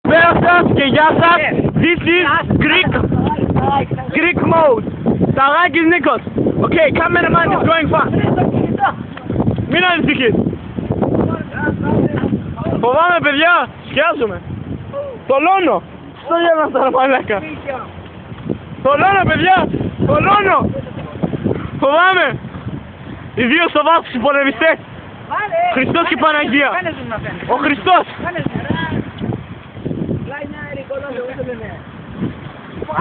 Καλησπέρα σας και γεια σας. This is Greek mode. Σαράκης Νίκος. Okay, cameraman is going fast. Μην ανησυχείς. Φοβάμαι παιδιά, σκιάζομαι. Θολώνω. Στο γέλα τώρα μαλάκα. Θολώνω παιδιά, θολώνω. Φοβάμαι. Ιδίως στο βάθος οι πολεμιστές. Χριστός και Παναγία. Ο Χριστός.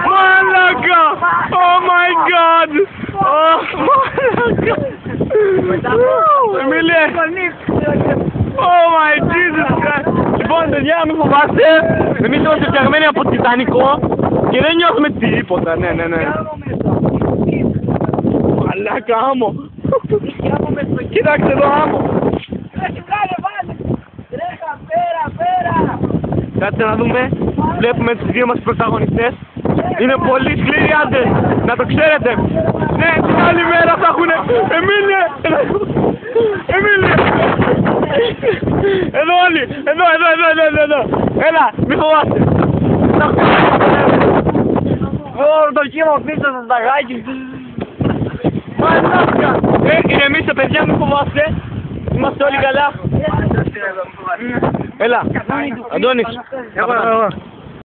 Μαλάκα! Oh my god! Oh μαλάκα! Εμίλια! Oh my Jesus Christ! Λοιπόν παιδιά, μην φοβάστε. Εμείς είμαστε φτιαγμένοι από τιτανικό και δεν νιώθουμε τίποτα. Ναι. Μαλάκα, άμμο! Κοίταξε εδώ άμμο! Κάτσε να δούμε. Βλέπουμε τους δύο μας πρωταγωνιστές. Είναι πολύ σκληροί άντρες. Να το ξέρετε. Ναι, την άλλη μέρα θα έχουνε. Εμίλια! Εμίλια! Εδώ όλοι! Εδώ! Έλα, μη φοβάστε. Το κύμα πίσω στο σταγάκι. Μαλάκα! Ηρεμήστε παιδιά, μη φοβάστε. Είμαστε όλοι καλά. Έλα, Αντώνης.